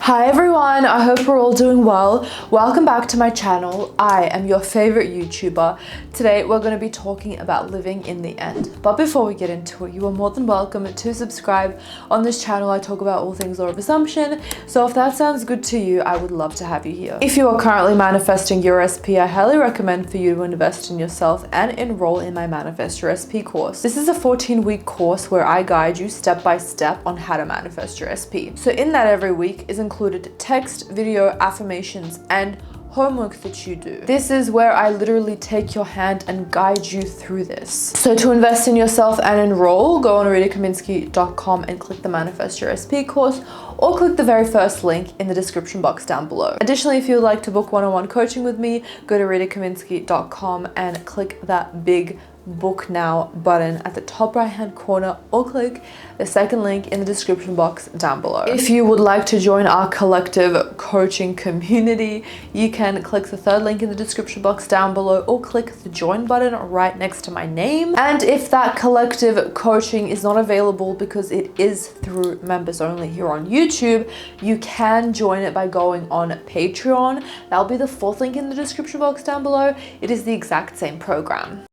Hi everyone, I hope we're all doing well. Welcome back to my channel. I am your favorite YouTuber. Today we're going to be talking about living in the end. But before we get into it, you are more than welcome to subscribe. On this channel I talk about all things law of assumption, so if that sounds good to you, I would love to have you here. If you are currently manifesting your SP, I highly recommend for you to invest in yourself and enroll in my Manifest Your SP course. This is a 14-week course where I guide you step by step on how to manifest your SP. So in that every week is included text, video, affirmations, and homework that you do. This is where I literally take your hand and guide you through this. So to invest in yourself and enroll, go on RitaKaminski.com and click the Manifest Your SP course, or click the very first link in the description box down below. Additionally, if you would like to book one-on-one coaching with me, go to RitaKaminski.com and click that big book now button at the top right hand corner, or click the second link in the description box down below. If you would like to join our collective coaching community, you can click the third link in the description box down below, or click the join button right next to my name. And if that collective coaching is not available because it is through members only here on YouTube, you can join it by going on Patreon. That'll be the fourth link in the description box down below. It is the exact same program.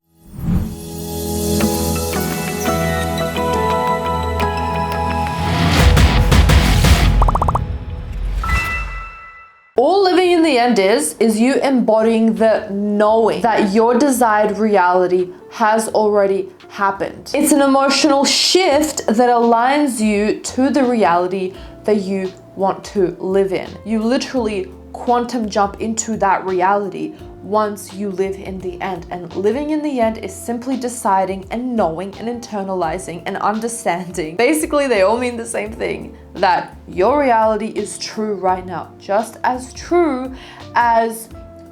All living in the end is you embodying the knowing that your desired reality has already happened. It's an emotional shift that aligns you to the reality that you want to live in. You literally quantum jump into that reality once you live in the end. And living in the end is simply deciding and knowing and internalizing and understanding. Basically, they all mean the same thing, that your reality is true right now. Just as true as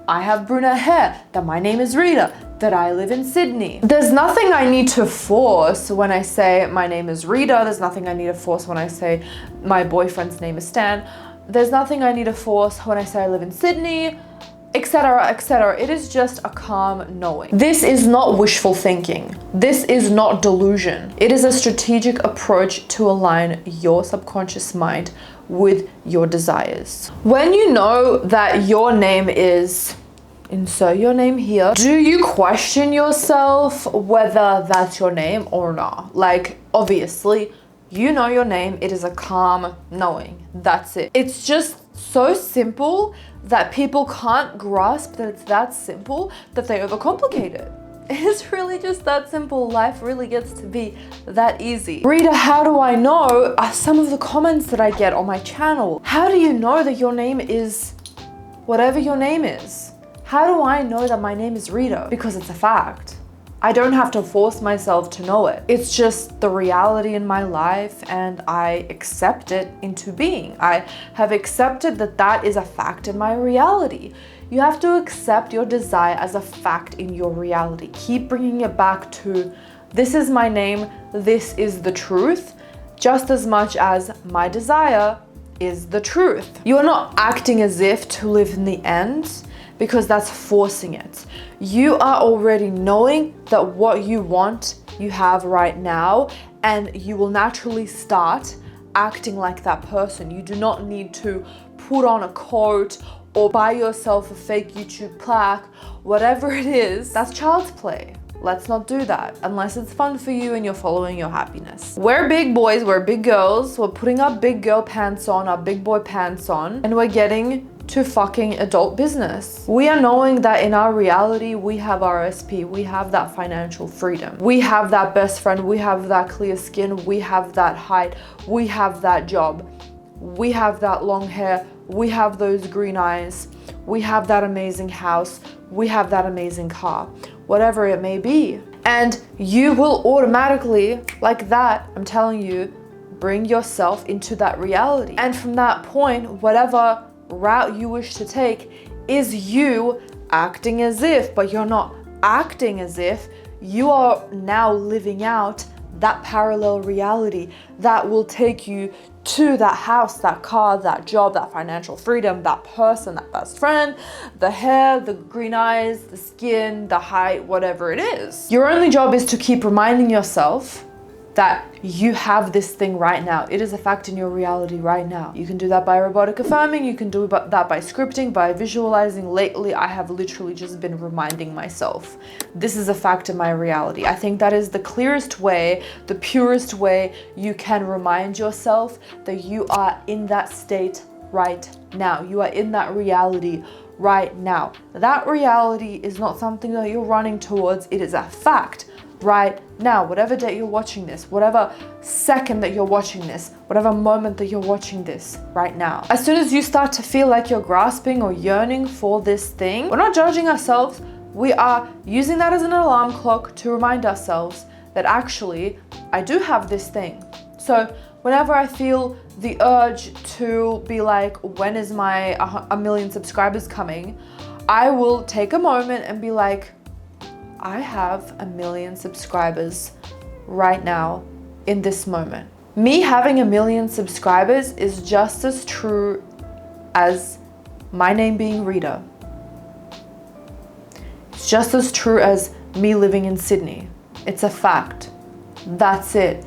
I have brunette hair, that my name is Rita, that I live in Sydney. There's nothing I need to force when I say my name is Rita. There's nothing I need to force when I say my boyfriend's name is Stan. There's nothing I need to force when I say I live in Sydney, etc., etc. It is just a calm knowing. This is not wishful thinking. This is not delusion. It is a strategic approach to align your subconscious mind with your desires. When you know that your name is, insert your name here, do you question yourself whether that's your name or not? Like, obviously, you know your name. It is a calm knowing. That's it. It's just so simple that people can't grasp that it's that simple, that they overcomplicate it. It's really just that simple. Life really gets to be that easy. Rita, how do I know? Are some of the comments that I get on my channel. How do you know that your name is whatever your name is? How do I know that my name is Rita? Because it's a fact. I don't have to force myself to know it. It's just the reality in my life, and I accept it into being. I have accepted that that is a fact in my reality. You have to accept your desire as a fact in your reality. Keep bringing it back to, this is my name, this is the truth, just as much as my desire is the truth. You are not acting as if to live in the end, because that's forcing it. You are already knowing that what you want, you have right now, and you will naturally start acting like that person. You do not need to put on a coat or buy yourself a fake YouTube plaque. Whatever it is, that's child's play. Let's not do that unless it's fun for you and you're following your happiness. We're big boys, we're big girls, we're putting our big girl pants on, our big boy pants on, and we're getting to fucking adult business. We are knowing that in our reality, we have our SP, we have that financial freedom, we have that best friend, we have that clear skin, we have that height, we have that job, we have that long hair, we have those green eyes, we have that amazing house, we have that amazing car, whatever it may be. And you will automatically, like that, I'm telling you, bring yourself into that reality. And from that point, whatever route you wish to take is you acting as if, but you're not acting as if. You are now living out that parallel reality that will take you to that house, that car, that job, that financial freedom, that person, that best friend, the hair, the green eyes, the skin, the height, whatever it is. Your only job is to keep reminding yourself that you have this thing right now. It is a fact in your reality right now. You can do that by robotic affirming. You can do that by scripting, by visualizing. Lately, I have literally just been reminding myself, this is a fact in my reality. I think that is the clearest way, the purest way you can remind yourself that you are in that state right now. You are in that reality right now. That reality is not something that you're running towards. It is a fact right now. Whatever day you're watching this, whatever second that you're watching this, whatever moment that you're watching this right now. As soon as you start to feel like you're grasping or yearning for this thing, we're not judging ourselves. We are using that as an alarm clock to remind ourselves that actually I do have this thing. So whenever I feel the urge to be like, when is my 1 million subscribers coming? I will take a moment and be like, I have 1 million subscribers right now in this moment. Me having 1 million subscribers is just as true as my name being Rita. It's just as true as me living in Sydney. It's a fact. That's it.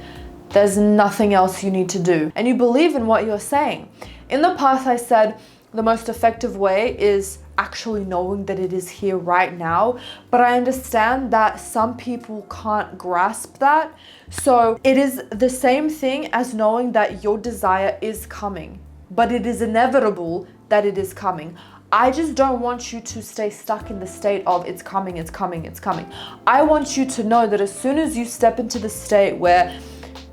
There's nothing else you need to do. And you believe in what you're saying. In the past, I said the most effective way is actually knowing that it is here right now. But I understand that some people can't grasp that. So it is the same thing as knowing that your desire is coming, but it is inevitable that it is coming. I just don't want you to stay stuck in the state of it's coming, it's coming, it's coming. I want you to know that as soon as you step into the state where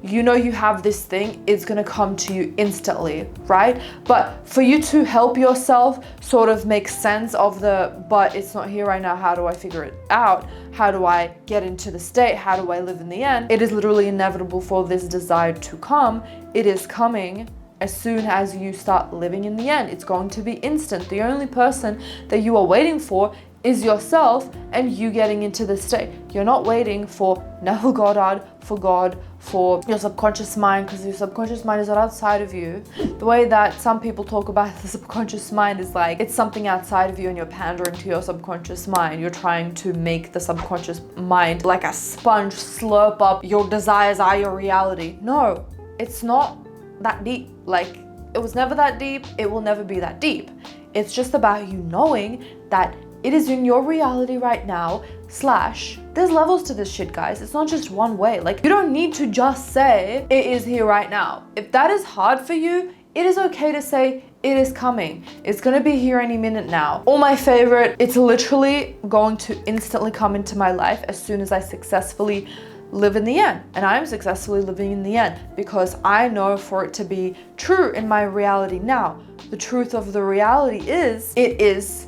you know you have this thing, it's gonna come to you instantly, right? But for you to help yourself sort of make sense of but it's not here right now, how do I figure it out? How do I get into the state? How do I live in the end? It is literally inevitable for this desire to come. It is coming as soon as you start living in the end. It's going to be instant. The only person that you are waiting for is yourself and you getting into the state. You're not waiting for Neville Goddard, for God, for your subconscious mind, because your subconscious mind is not outside of you. The way that some people talk about the subconscious mind is like it's something outside of you and you're pandering to your subconscious mind. You're trying to make the subconscious mind like a sponge slurp up your desires are your reality. No, it's not that deep. Like, it was never that deep. It will never be that deep. It's just about you knowing that it is in your reality right now, / there's levels to this shit, guys. It's not just one way. Like, you don't need to just say it is here right now. If that is hard for you, it is okay to say it is coming. It's gonna be here any minute now. Or my favorite, it's literally going to instantly come into my life as soon as I successfully live in the end. And I'm successfully living in the end because I know for it to be true in my reality now. The truth of the reality is, it is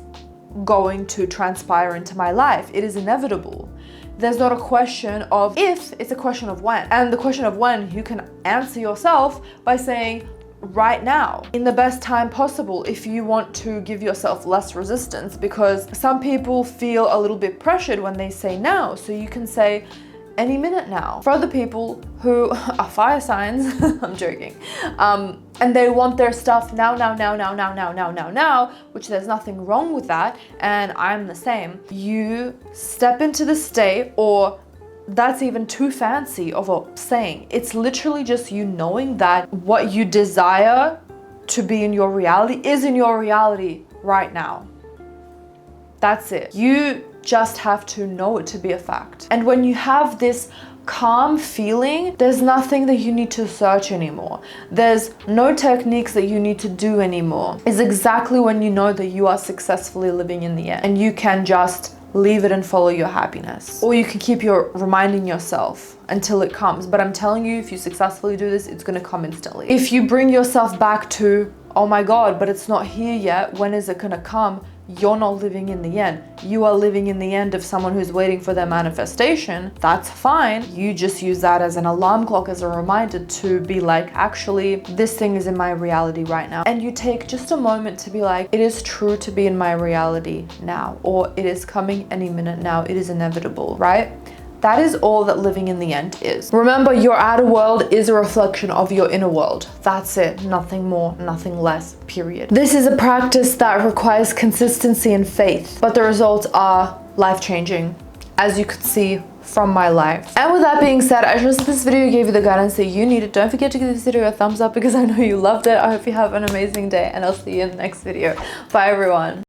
going to transpire into my life. It is inevitable. There's not a question of if, it's a question of when. And the question of when you can answer yourself by saying right now, in the best time possible, if you want to give yourself less resistance, because some people feel a little bit pressured when they say now. So you can say any minute now. For other people who are fire signs, I'm joking, and they want their stuff now, which there's nothing wrong with that, and I'm the same. You step into the state, or that's even too fancy of a saying. It's literally just you knowing that what you desire to be in your reality is in your reality right now. That's it. You just have to know it to be a fact. And when you have this calm feeling, there's nothing that you need to search anymore. There's no techniques that you need to do anymore. It's exactly when you know that you are successfully living in the end and you can just leave it and follow your happiness. Or you can keep reminding yourself until it comes. But I'm telling you, if you successfully do this, it's gonna come instantly. If you bring yourself back to, oh my God, but it's not here yet, when is it gonna come? You're not living in the end. You are living in the end of someone who's waiting for their manifestation. That's fine. You just use that as an alarm clock, as a reminder to be like, actually, this thing is in my reality right now. And you take just a moment to be like, it is true to be in my reality now, or it is coming any minute now. It is inevitable, right? That is all that living in the end is. Remember, your outer world is a reflection of your inner world. That's it. Nothing more, nothing less, period. This is a practice that requires consistency and faith, but the results are life-changing. As you could see from my life. And with that being said, I trust that this video gave you the guidance that you needed. Don't forget to give this video a thumbs up because I know you loved it. I hope you have an amazing day, and I'll see you in the next video. Bye everyone.